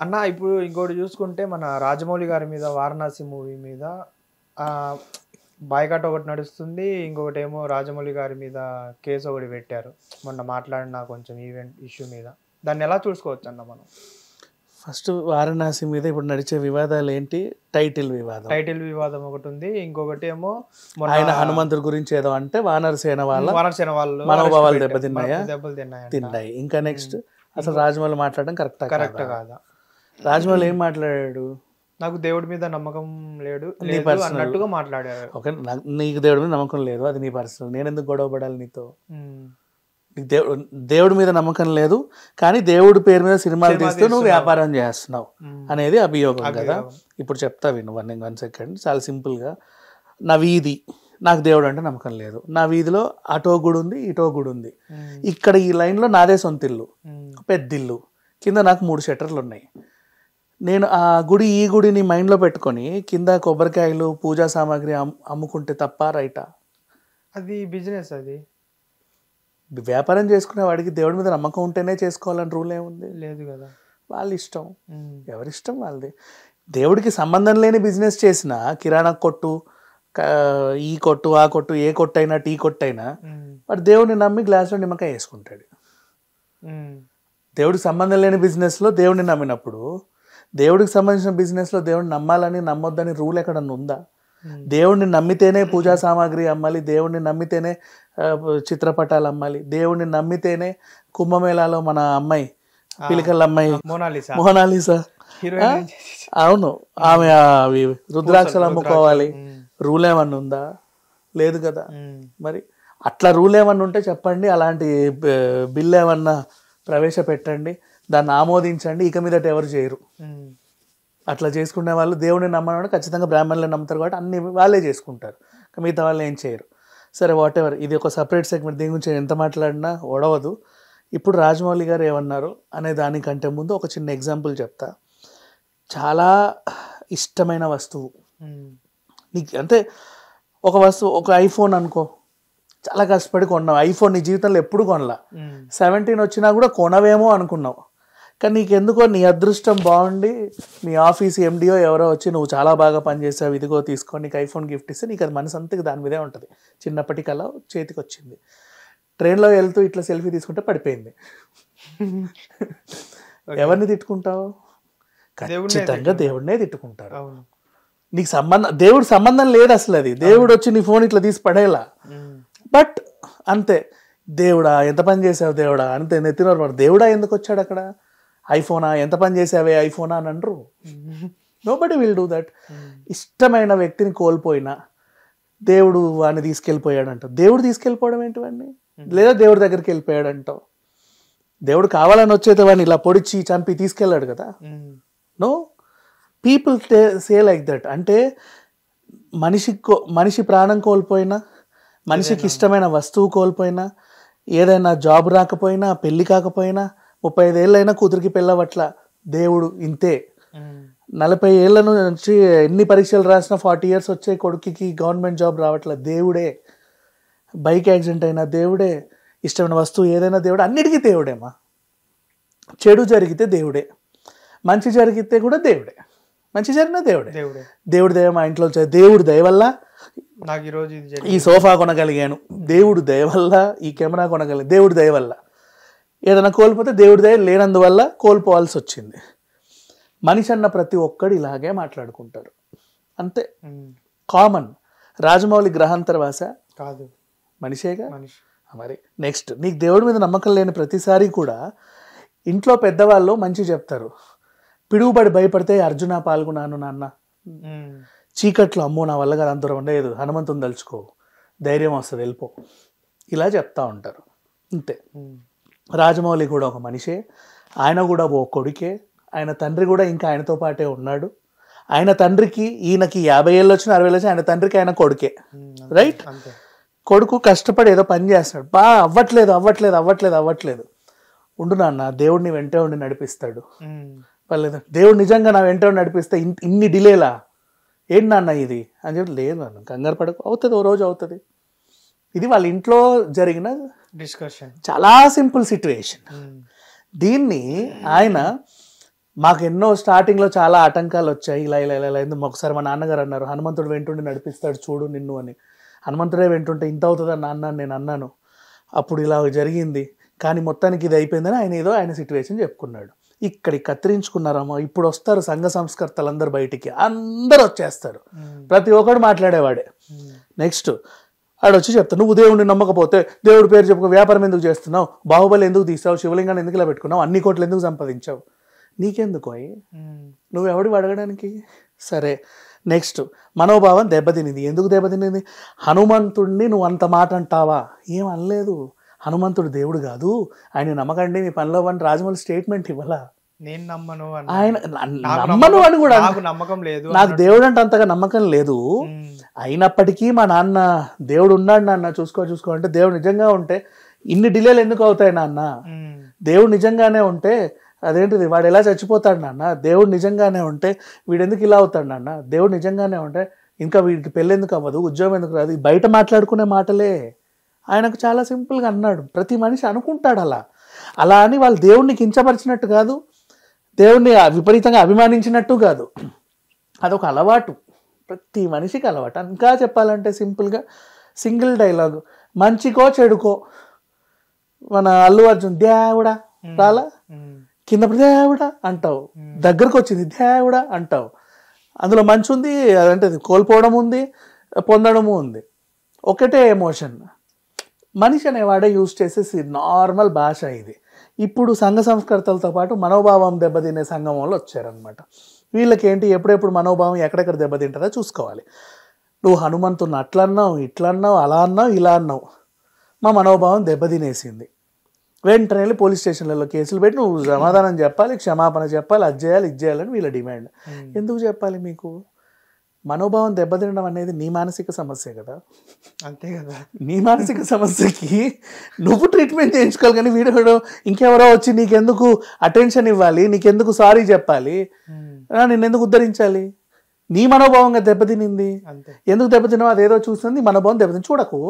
అన్న ఇప్పుడు ఇంకోటి చూసుకుంటే మన రాజమౌళి గారి మీద వారణాసి మూవీ మీద బాయ్కాట్ ఒకటి నడుస్తుంది, ఇంకొకటి ఏమో రాజమౌళి గారి మీద కేసు ఒకటి పెట్టారు మొన్న మాట్లాడిన కొంచెం ఈవెంట్ ఇష్యూ మీద. దాన్ని ఎలా చూసుకోవచ్చు అన్న మనం? ఫస్ట్ వారణాసి మీద ఇప్పుడు నడిచే వివాదాలు ఏంటి? టైటిల్ వివాదం ఒకటి ఉంది, ఇంకొకటి ఏమో ఆయన హనుమంతుడి గురించి ఏదో అంటే వానరసేన వాళ్ళు మనోభావాలు తిన్నాయి. ఇంకా నెక్స్ట్ అసలు రాజమౌళి మాట్లాడడం కరెక్ట్ కాదా? రాజమౌళి ఏం మాట్లాడాడు? నాకు దేవుడి మీద నమ్మకం లేదు అన్నట్టుగా మాట్లాడారు. ఓకే, నీకు దేవుడి మీద నమ్మకం లేదు, అది నీ పర్సనల్. నేను ఎందుకు గొడవ పడాలి నీతో? నీకు దేవుడి మీద నమ్మకం లేదు కానీ దేవుడి పేరు మీద సినిమాలు తీస్తూ నువ్వు వ్యాపారం చేస్తున్నావు అనేది అభియోగం కదా. ఇప్పుడు చెప్తా విను, 1 సెకండ్. చాలా సింపుల్గా, నా వీధి, నాకు దేవుడు అంటే నమ్మకం లేదు. నా వీధిలో అటో గుడి ఉంది, ఇటో గుడి ఉంది. ఇక్కడ ఈ లైన్లో నాదే సొంత ఇల్లు, పెద్ద ఇల్లు, కింద నాకు 3 షట్టర్లు ఉన్నాయి. నేను ఆ గుడి ఈ గుడిని మైండ్లో పెట్టుకొని కింద కొబ్బరికాయలు పూజా సామాగ్రి అమ్ముకుంటే తప్ప రైటా? అది బిజినెస్, అది వ్యాపారం చేసుకునే వాడికి దేవుడి మీద నమ్మకం ఉంటేనే చేసుకోవాలని రూల్ ఏముంది? లేదు కదా. వాళ్ళ ఇష్టం, ఎవరిష్టం వాళ్ళది. దేవుడికి సంబంధం లేని బిజినెస్ చేసిన కిరాణా కొట్టు, ఈ కొట్టు ఆ కొట్టు, ఏ కొట్టు అయినా టీ కొట్టు అయినా వాడు దేవుడిని నమ్మి గ్లాసులో నిమ్మకాయ వేసుకుంటాడు. దేవుడికి సంబంధం లేని బిజినెస్లో దేవుడిని నమ్మినప్పుడు దేవుడికి సంబంధించిన బిజినెస్లో దేవుడిని నమ్మాలని నమ్మొద్దని రూల్ ఎక్కడన్నా ఉందా? దేవుడిని నమ్మితేనే పూజా సామాగ్రి అమ్మాలి, దేవుడిని నమ్మితేనే చిత్రపటాలు అమ్మాలి, దేవుడిని నమ్మితేనే కుంభమేళాలో మన అమ్మాయి పిలికల అమ్మాయి మోనాలిసా, అవును, ఆమె అవి రుద్రాక్షలు అమ్ముకోవాలి. రూల్ ఏమన్నా ఉందా? లేదు కదా. మరి అట్లా రూల్ ఏమన్నా ఉంటే చెప్పండి, అలాంటి బిల్ ఏమన్నా ప్రవేశపెట్టండి, దాన్ని ఆమోదించండి, ఇక మీదట ఎవరు చేయరు. అట్లా చేసుకునే వాళ్ళు దేవుడిని నమ్మని ఖచ్చితంగా బ్రాహ్మణులు నమ్ముతారు కాబట్టి అన్ని వాళ్ళే చేసుకుంటారు, మిగతా వాళ్ళు ఏం చేయరు. సరే, వాట్ ఎవర్, ఇది ఒక సపరేట్ సెగ్మెంట్, దీని గురించి ఎంత మాట్లాడినా ఒడవదు. ఇప్పుడు రాజమౌళి గారు ఏమన్నారు అనే దానికంటే ముందు ఒక చిన్న ఎగ్జాంపుల్ చెప్తా. చాలా ఇష్టమైన వస్తువు నీకు, అంటే ఒక వస్తువు, ఒక ఐఫోన్ అనుకో, చాలా కష్టపడి కొన్నావు. ఐఫోన్ నీ జీవితంలో ఎప్పుడు కొనలా, 17 వచ్చినా కూడా కొనవేమో అనుకున్నావు. కానీ నీకెందుకో నీ అదృష్టం బాగుండి మీ ఆఫీస్ ఎండిఓ ఎవరో వచ్చి నువ్వు చాలా బాగా పనిచేసావు, ఇదిగో తీసుకో, నీకు ఐఫోన్ గిఫ్ట్ ఇస్తే నీకు అది మనసు అంతకి దాని మీదే ఉంటుంది. చిన్నప్పటి కల చేతికి వచ్చింది. ట్రైన్లో వెళ్తూ ఇట్లా సెల్ఫీ తీసుకుంటే పడిపోయింది. ఎవరిని తిట్టుకుంటావు? ఖచ్చితంగా దేవుడినే తిట్టుకుంటారు. నీకు దేవుడు సంబంధం లేదు అసలు. అది దేవుడు వచ్చి నీ ఫోన్ ఇట్లా తీసి పడేలా. బట్ అంతే, దేవుడా ఎంత పని చేసావు దేవుడా అంతే నెత్తినోరు పడు. దేవుడా ఎందుకు వచ్చాడు అక్కడ? ఐఫోనా, ఎంత పని చేసావే ఐఫోనా అని అనరు. Nobody will do that. ఇష్టమైన వ్యక్తిని కోల్పోయినా దేవుడు వాడిని తీసుకెళ్ళిపోయాడంటావు. దేవుడు తీసుకెళ్ళిపోవడం ఏంటి వాడిని? లేదా దేవుడి దగ్గరికి వెళ్ళిపోయాడంటావు. దేవుడు కావాలని వచ్చేది వాడిని ఇలా పొడిచి చంపి తీసుకెళ్ళాడు కదా. No, people say like that. అంటే మనిషి ప్రాణం కోల్పోయినా, మనిషికి ఇష్టమైన వస్తువు కోల్పోయినా, ఏదైనా జాబ్ రాకపోయినా, పెళ్లి కాకపోయినా, 35 ఏళ్ళైనా కూతురికి పెళ్ళవట్ల, దేవుడు ఇంతే. 40 ఏళ్ళ నుంచి ఎన్ని పరీక్షలు రాసినా 40 years వచ్చే కొడుకుకి గవర్నమెంట్ జాబ్ రావట్ల, దేవుడే. బైక్ యాక్సిడెంట్ అయినా దేవుడే, ఇష్టమైన వస్తువు ఏదైనా దేవుడే, అన్నిటికీ దేవుడేమా. చెడు జరిగితే దేవుడే, మంచి జరిగితే కూడా దేవుడే. మంచి జరిగినా దేవుడే. దేవుడి దయ మా ఇంట్లో దేవుడి దయ వల్ల నాకు ఈరోజు ఈ సోఫా కొనగలిగాను, దేవుడు దయ వల్ల ఈ కెమెరా కొనగలిగాను, దేవుడి దయ వల్ల. ఏదైనా కోల్పోతే దేవుడి దయ లేనందువల్ల కోల్పోవాల్సి వచ్చింది. మనిషి అన్న ప్రతి ఒక్కడు ఇలాగే మాట్లాడుకుంటారు, అంతే, కామన్. రాజమౌళి గ్రహాంతరవాస కాదు, మనిషేగా. మరి నెక్స్ట్, నీకు దేవుడి మీద నమ్మకం లేని ప్రతిసారి కూడా ఇంట్లో పెద్దవాళ్ళు మంచి చెప్తారు. పిడుగుబడి భయపడితే అర్జున పాల్గొన్నాను నాన్న, చీకట్లో అమ్మో నా వల్ల కదా అంత ఉండేది, హనుమంతుని తలుచుకో, ధైర్యం వస్తుంది, వెళ్ళిపో, ఇలా చెప్తా ఉంటారు, అంతే. రాజమౌళి కూడా ఒక మనిషే, ఆయన కూడా ఓ కొడుకే, ఆయన తండ్రి కూడా ఇంకా ఆయనతో పాటే ఉన్నాడు. ఆయన తండ్రికి ఈయనకి 50 ఏళ్ళు వచ్చినా 60 ఏళ్ళు వచ్చినా ఆయన తండ్రికి ఆయన కొడుకే, రైట్. కొడుకు కష్టపడి ఏదో పని చేస్తాడు, అవ్వట్లేదు. ఉండు నాన్న, దేవుడిని వెంటే ఉండి నడిపిస్తాడు. పర్లేదు, దేవుడు నిజంగా నా వెంట ఉండి నడిపిస్తే ఇన్ని డిలేలా ఏంటి నాన్న ఇది అని చెప్పి, లేదు నాన్న కంగారు పడకు, అవుతుంది, ఓ రోజు అవుతుంది. ఇది వాళ్ళ ఇంట్లో జరిగిన డిస్కషన్, చాలా సింపుల్ సిచ్యువేషన్. దీన్ని ఆయన మాకు ఎన్నో స్టార్టింగ్లో చాలా ఆటంకాలు వచ్చాయి, ఇలా ఇలా ఇలా ఇలా ఎందుకు ఒకసారి మా నాన్నగారు అన్నారు, హనుమంతుడు వెంటుండి నడిపిస్తాడు చూడు నిన్ను అని. హనుమంతుడే వెంటుంటే ఇంత అవుతుందని నాన్న నేను అన్నాను, అప్పుడు ఇలా జరిగింది, కానీ మొత్తానికి ఇది అయిపోయిందని ఆయన ఏదో ఆయన సిచ్యువేషన్ చెప్పుకున్నాడు. ఇక్కడికి కత్తిరించుకున్నారమ్మా. ఇప్పుడు వస్తారు సంఘ సంస్కర్తలు అందరు బయటికి, అందరు వచ్చేస్తారు, ప్రతి ఒక్కడు మాట్లాడేవాడే. నెక్స్ట్ ఆడు వచ్చి చెప్తాను, నువ్వు దేవుడిని నమ్మకపోతే దేవుడి పేరు చెప్పుకో, వ్యాపారం ఎందుకు చేస్తున్నావు, బాహుబలి ఎందుకు తీసావు, శివలింగాన్ని ఎందుకు ఇలా పెట్టుకున్నావు, అన్ని కోట్లు ఎందుకు సంపాదించావు, నీకెందుకు అయ్యి, నువ్వెవడివి అడగడానికి. సరే నెక్స్ట్ మనోభావం దెబ్బతినింది. ఎందుకు దెబ్బతినింది? హనుమంతుడిని నువ్వు అంత మాట అంటావా? ఏం అనలేదు, హనుమంతుడు దేవుడు కాదు, ఆయన నమ్మకండి మీ పనిలో అని రాజమౌళి స్టేట్మెంట్ ఇవ్వాలా? నేను నమ్మను, ఆయన నమ్మను అని కూడా, నాకు నమ్మకం లేదు, నాకు దేవుడు అంటే అంతగా నమ్మకం లేదు, అయినప్పటికీ మా నాన్న దేవుడు ఉన్నాడు నాన్న చూసుకో అంటే, దేవుడు నిజంగా ఉంటే ఇన్ని డిలేలు ఎందుకు అవుతాయి నాన్న, దేవుడు నిజంగానే ఉంటే అదేంటిది వాడు ఎలా చచ్చిపోతాడు నాన్న, దేవుడు నిజంగానే ఉంటే వీడెందుకు ఇలా అవుతాడు నాన్న, దేవుడు నిజంగానే ఉంటే ఇంకా వీడికి పెళ్ళి ఎందుకు అవ్వదు, ఉద్యోగం ఎందుకు రాదు, బయట మాట్లాడుకునే మాటలే. ఆయనకు చాలా సింపుల్గా అన్నాడు. ప్రతి మనిషి అనుకుంటాడు అలా అని వాళ్ళు దేవుడిని కించపరిచినట్టు కాదు, దేవుణ్ణి విపరీతంగా అభిమానించినట్టు కాదు, అదొక అలవాటు, ప్రతి మనిషికి అలవాటు. ఇంకా చెప్పాలంటే సింపుల్గా సింగిల్ డైలాగ్, మంచికో చెడుకో మన అల్లు అర్జున్ దేవుడా రాలా, కింద దేవుడా అంటావు, దగ్గరకు వచ్చింది దేవుడా అంటావు, అందులో మంచి ఉంది, అదంటే కోల్పోవడం ఉంది, పొందడము ఉంది, ఒకటే ఎమోషన్. మనిషి అనేవాడే యూజ్ చేసే నార్మల్ భాష ఇది. ఇప్పుడు సంఘ సంస్కర్తలతో పాటు మనోభావం దెబ్బతినే సంఘం వాళ్ళు వచ్చారనమాట. వీళ్ళకి ఏంటి, ఎప్పుడెప్పుడు మనోభావం ఎక్కడెక్కడ దెబ్బతింటుందో చూసుకోవాలి. నువ్వు హనుమంతుని అట్లన్నావు, ఇట్లన్నావు, అలా అన్నావు, ఇలా అన్నావు, మా మనోభావం దెబ్బతినేసింది. వెంటనే వెళ్ళి పోలీస్ స్టేషన్లలో కేసులు పెట్టి నువ్వు సమాధానం చెప్పాలి, క్షమాపణ చెప్పాలి, అది చేయాలి, ఇది చేయాలని వీళ్ళ డిమాండ్. ఎందుకు చెప్పాలి మీకు? మనోభావం దెబ్బతినడం అనేది నీ మానసిక సమస్య కదా, అంతే కదా. నీ మానసిక సమస్యకి నువ్వు ట్రీట్మెంట్ చేయించుకోవాలి, కానీ వీడు ఇంకెవరో వచ్చి నీకెందుకు అటెన్షన్ ఇవ్వాలి, నీకెందుకు సారీ చెప్పాలి, నిన్నెందుకు ఉద్ధరించాలి? నీ మనోభావంగా దెబ్బతినింది. ఎందుకు దెబ్బతిన్నావు? అదేదో చూస్తుంది, మనోభావం దెబ్బతిని చూడకు.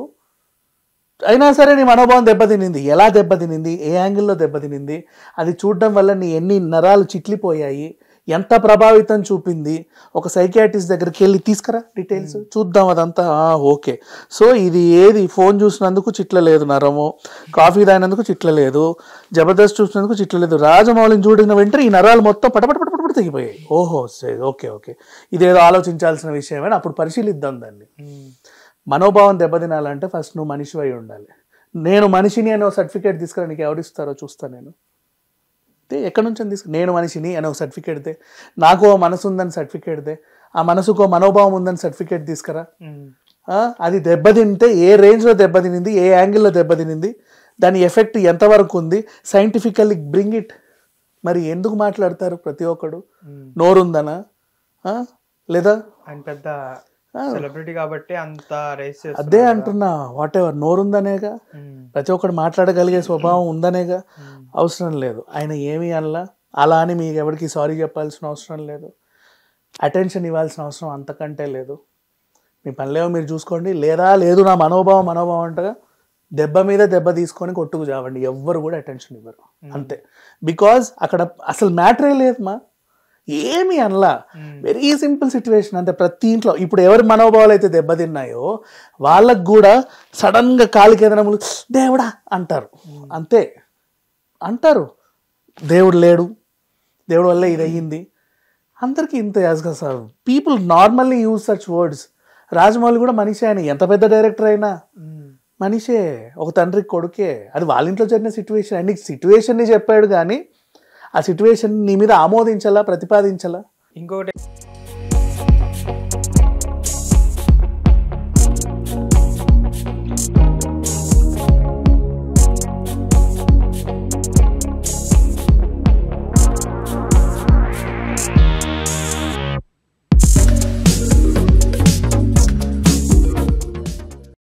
అయినా సరే నీ మనోభావం దెబ్బతినింది. ఎలా దెబ్బతినింది, ఏ యాంగిల్లో దెబ్బతినింది, అది చూడడం వల్ల నీ ఎన్ని నరాలు చిట్లిపోయాయి, ఎంత ప్రభావితం చూపింది, ఒక సైకియాట్రిస్ట్ దగ్గరికి వెళ్ళి తీసుకురా డీటెయిల్స్ చూద్దాం అదంతా. ఓకే, సో ఇది ఏది, ఫోన్ చూసినందుకు చిట్లలేదు నరము, కాఫీ తాగినందుకు చిట్లలేదు, జబర్దస్త్ చూసినందుకు చిట్లలేదు, రాజమౌళిని చూడిన వెంటనే ఈ నరాలు మొత్తం పటపట తెగిపోయాయి. ఓహో ఓకే, ఇదేదో ఆలోచించాల్సిన విషయమని అప్పుడు పరిశీలిద్దాం దాన్ని. మనోభావం దెబ్బతినాలంటే ఫస్ట్ నువ్వు మనిషి అయి ఉండాలి. నేను మనిషిని అనే ఒక సర్టిఫికేట్ తీసుకురా, నీకు ఎవరిస్తారో చూస్తా నేను. ఎక్కడి నుంచి నేను మనిషిని అనే ఒక సర్టిఫికేట్ దే, నాకు ఓ మనసు ఉందని సర్టిఫికేట్ దే, ఆ మనసుకు మనోభావం ఉందని సర్టిఫికేట్ తీసుకురా. అది దెబ్బతింటే ఏ రేంజ్లో దెబ్బతినింది, ఏ యాంగిల్లో దెబ్బతినింది, దాని ఎఫెక్ట్ ఎంతవరకు ఉంది, సైంటిఫికల్లీ బ్రింగ్ ఇట్. మరి ఎందుకు మాట్లాడతారు ప్రతి ఒక్కడు? నోరుందనా, లేదా ఆయన పెద్ద సెలబ్రిటీ కాబట్టి అంత రేస్ చేస్తారు. అదే అంటున్నా, వాట్ ఎవర్, నోరుందనేగా, ప్రతి ఒక్కడు మాట్లాడగలిగే స్వభావం ఉందనేగా. అవసరం లేదు ఆయన ఏమీ అలా అని మీకు ఎవరికి సారీ చెప్పాల్సిన అవసరం లేదు, అటెన్షన్ ఇవ్వాల్సిన అవసరం అంతకంటే లేదు. మీ పనిలేవో మీరు చూసుకోండి, లేదు నా మనోభావం అంటగా దెబ్బ మీద దెబ్బ తీసుకొని కొట్టుకు చావండి, ఎవ్వరు కూడా అటెన్షన్ ఇవ్వరు. అంతే, బికాజ్ అక్కడ అసలు మ్యాటరే లేదమ్మా, ఏమి అనలా. Very simple situation. అంతే, ప్రతి ఇంట్లో ఇప్పుడు ఎవరి మనోభావాలు అయితే దెబ్బతిన్నాయో వాళ్ళకు కూడా సడన్గా కాలికి ఏదైనా దేవుడా అంటారు, అంతే అంటారు. దేవుడు లేడు, దేవుడు వల్ల ఇది అయ్యింది, అందరికీ ఇంత people normally use such words. Rajamouli కూడా మనిషి, ఆయన ఎంత పెద్ద డైరెక్టర్ అయినా మనిషే, ఒక తండ్రికి కొడుకే. అది వాళ్ళ ఇంట్లో జరిగిన సిచ్యువేషన్. అండ్ సిచ్యువేషన్ని చెప్పాడు కానీ ఆ సిచ్యువేషన్ నీ మీద ఆమోదించాలా, ప్రతిపాదించాలా. ఇంకొకటి